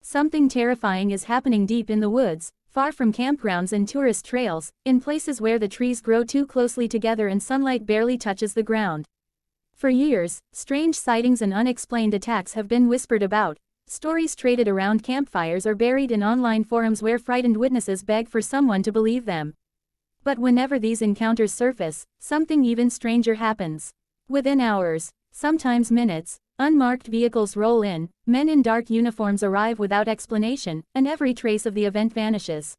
Something terrifying is happening deep in the woods, far from campgrounds and tourist trails, in places where the trees grow too closely together and sunlight barely touches the ground. For years, strange sightings and unexplained attacks have been whispered about, stories traded around campfires or buried in online forums where frightened witnesses beg for someone to believe them. But whenever these encounters surface, something even stranger happens. Within hours, sometimes minutes, unmarked vehicles roll in, men in dark uniforms arrive without explanation, and every trace of the event vanishes.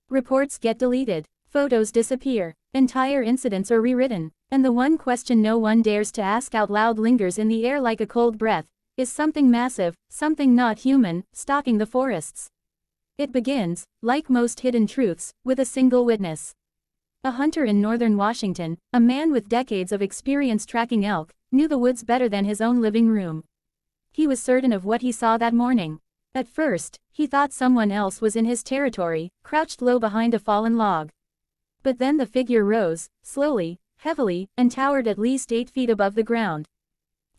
Reports get deleted, photos disappear, entire incidents are rewritten, and the one question no one dares to ask out loud lingers in the air like a cold breath: is something massive, something not human, stalking the forests? It begins, like most hidden truths, with a single witness. A hunter in northern Washington, a man with decades of experience tracking elk, knew the woods better than his own living room. He was certain of what he saw that morning. At first, he thought someone else was in his territory, crouched low behind a fallen log. But then the figure rose, slowly, heavily, and towered at least 8 feet above the ground.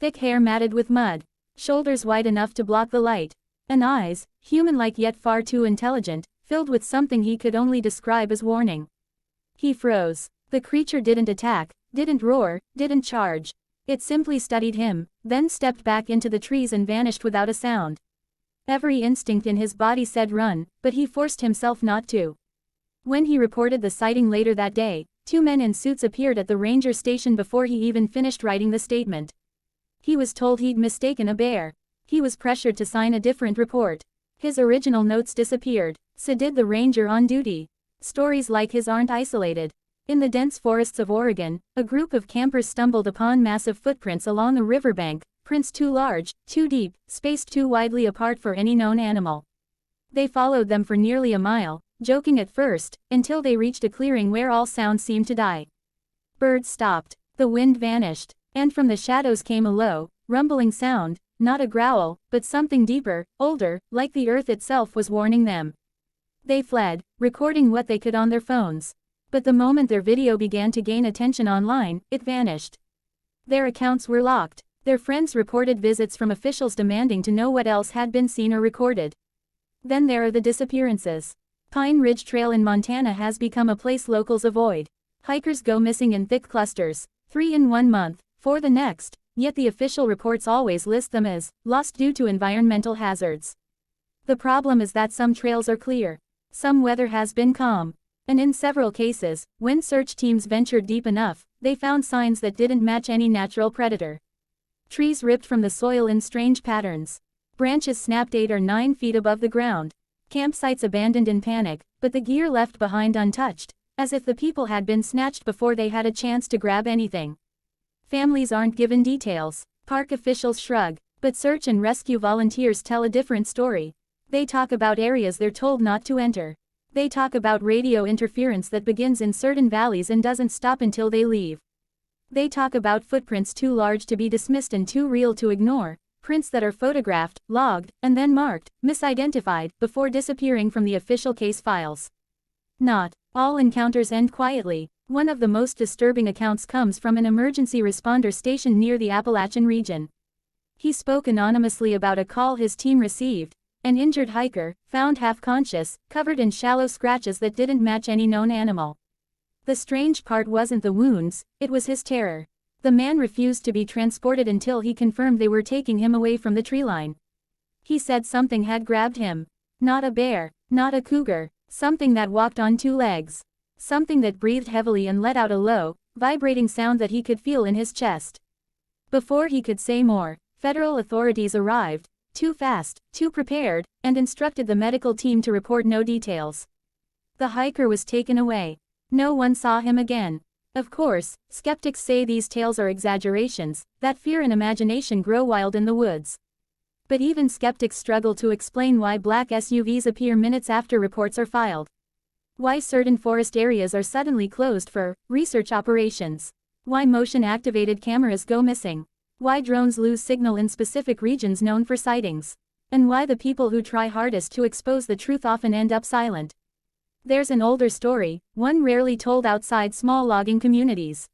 Thick hair matted with mud, shoulders wide enough to block the light, and eyes, human-like yet far too intelligent, filled with something he could only describe as warning. He froze. The creature didn't attack, didn't roar, didn't charge. It simply studied him, then stepped back into the trees and vanished without a sound. Every instinct in his body said run, but he forced himself not to. When he reported the sighting later that day, 2 men in suits appeared at the ranger station before he even finished writing the statement. He was told he'd mistaken a bear. He was pressured to sign a different report. His original notes disappeared. So did the ranger on duty. Stories like his aren't isolated. In the dense forests of Oregon, a group of campers stumbled upon massive footprints along a riverbank, prints too large, too deep, spaced too widely apart for any known animal. They followed them for nearly a mile, joking at first, until they reached a clearing where all sound seemed to die. Birds stopped, the wind vanished, and from the shadows came a low, rumbling sound, not a growl, but something deeper, older, like the earth itself was warning them. They fled, recording what they could on their phones. But the moment their video began to gain attention online, it vanished. Their accounts were locked. Their friends reported visits from officials demanding to know what else had been seen or recorded. Then there are the disappearances. Pine Ridge Trail in Montana has become a place locals avoid. Hikers go missing in thick clusters, 3 in 1 month, 4 the next, yet the official reports always list them as lost due to environmental hazards. The problem is that some trails are clear. Some weather has been calm. And in several cases, when search teams ventured deep enough, they found signs that didn't match any natural predator. Trees ripped from the soil in strange patterns. Branches snapped 8 or 9 feet above the ground. Campsites abandoned in panic, but the gear left behind untouched, as if the people had been snatched before they had a chance to grab anything. Families aren't given details. Park officials shrug, but search and rescue volunteers tell a different story. They talk about areas they're told not to enter. They talk about radio interference that begins in certain valleys and doesn't stop until they leave. They talk about footprints too large to be dismissed and too real to ignore, prints that are photographed, logged, and then marked, misidentified, before disappearing from the official case files. Not all encounters end quietly. One of the most disturbing accounts comes from an emergency responder stationed near the Appalachian region. He spoke anonymously about a call his team received. An injured hiker, found half-conscious, covered in shallow scratches that didn't match any known animal. The strange part wasn't the wounds, it was his terror. The man refused to be transported until he confirmed they were taking him away from the treeline. He said something had grabbed him. Not a bear, not a cougar, something that walked on 2 legs. Something that breathed heavily and let out a low, vibrating sound that he could feel in his chest. Before he could say more, federal authorities arrived. Too fast, too prepared, and instructed the medical team to report no details. The hiker was taken away. No one saw him again. Of course, skeptics say these tales are exaggerations, that fear and imagination grow wild in the woods. But even skeptics struggle to explain why black SUVs appear minutes after reports are filed. Why certain forest areas are suddenly closed for research operations. Why motion-activated cameras go missing. Why drones lose signal in specific regions known for sightings. And why the people who try hardest to expose the truth often end up silent. There's an older story, one rarely told outside small logging communities.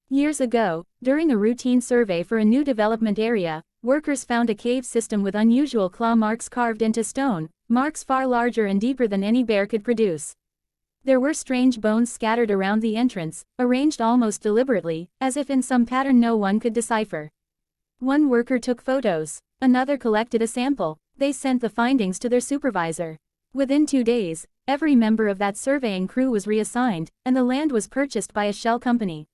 Years ago, during a routine survey for a new development area, workers found a cave system with unusual claw marks carved into stone, marks far larger and deeper than any bear could produce. There were strange bones scattered around the entrance, arranged almost deliberately, as if in some pattern no one could decipher. One worker took photos. Another collected a sample. They sent the findings to their supervisor. Within 2 days, every member of that surveying crew was reassigned, and the land was purchased by a shell company.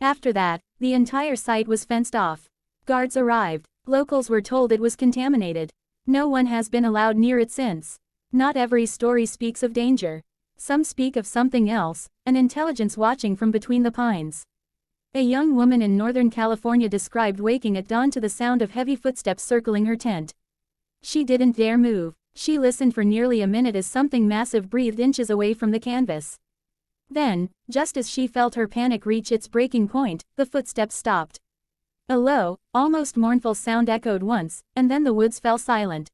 After that, the entire site was fenced off. Guards arrived. Locals were told it was contaminated. No one has been allowed near it since. Not every story speaks of danger. Some speak of something else, an intelligence watching from between the pines. A young woman in Northern California described waking at dawn to the sound of heavy footsteps circling her tent. She didn't dare move. She listened for nearly a minute as something massive breathed inches away from the canvas. Then, just as she felt her panic reach its breaking point, the footsteps stopped. A low, almost mournful sound echoed once, and then the woods fell silent.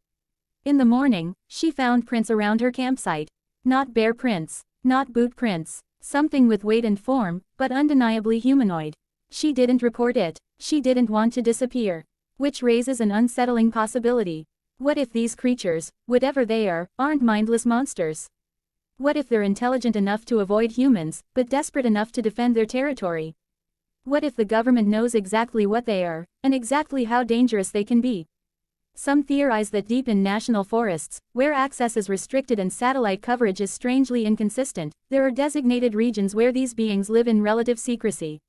In the morning, she found prints around her campsite. Not bear prints, not boot prints, something with weight and form, but undeniably humanoid. She didn't report it. She didn't want to disappear. Which raises an unsettling possibility. What if these creatures, whatever they are, aren't mindless monsters? What if they're intelligent enough to avoid humans, but desperate enough to defend their territory? What if the government knows exactly what they are, and exactly how dangerous they can be? Some theorize that deep in national forests, where access is restricted and satellite coverage is strangely inconsistent, there are designated regions where these beings live in relative secrecy.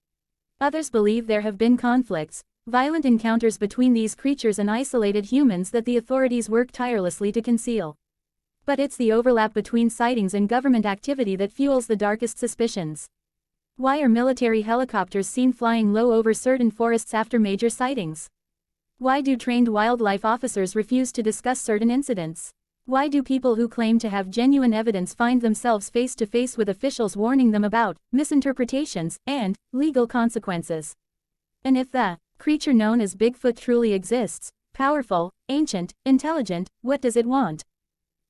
Others believe there have been conflicts, violent encounters between these creatures and isolated humans that the authorities work tirelessly to conceal. But it's the overlap between sightings and government activity that fuels the darkest suspicions. Why are military helicopters seen flying low over certain forests after major sightings? Why do trained wildlife officers refuse to discuss certain incidents? Why do people who claim to have genuine evidence find themselves face to face with officials warning them about misinterpretations and legal consequences? And if the creature known as Bigfoot truly exists, powerful, ancient, intelligent, what does it want?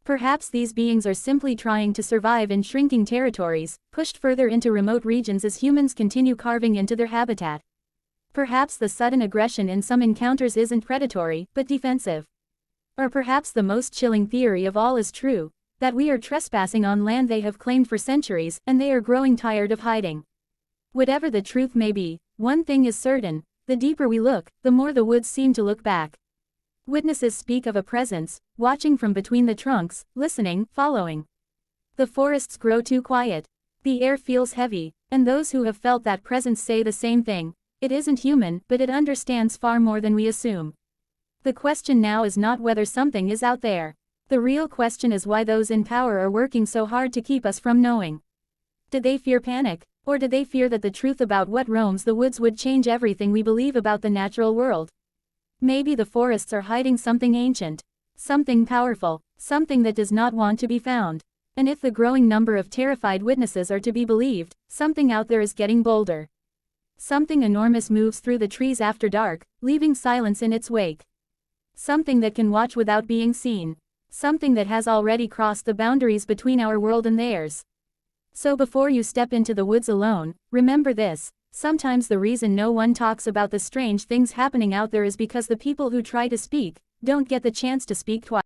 Perhaps these beings are simply trying to survive in shrinking territories, pushed further into remote regions as humans continue carving into their habitat. Perhaps the sudden aggression in some encounters isn't predatory, but defensive. Or perhaps the most chilling theory of all is true, that we are trespassing on land they have claimed for centuries, and they are growing tired of hiding. Whatever the truth may be, one thing is certain, the deeper we look, the more the woods seem to look back. Witnesses speak of a presence, watching from between the trunks, listening, following. The forests grow too quiet. The air feels heavy, and those who have felt that presence say the same thing. It isn't human, but it understands far more than we assume. The question now is not whether something is out there. The real question is why those in power are working so hard to keep us from knowing. Did they fear panic? Or did they fear that the truth about what roams the woods would change everything we believe about the natural world? Maybe the forests are hiding something ancient. Something powerful. Something that does not want to be found. And if the growing number of terrified witnesses are to be believed, something out there is getting bolder. Something enormous moves through the trees after dark, leaving silence in its wake. Something that can watch without being seen. Something that has already crossed the boundaries between our world and theirs. So before you step into the woods alone, remember this: sometimes the reason no one talks about the strange things happening out there is because the people who try to speak don't get the chance to speak twice.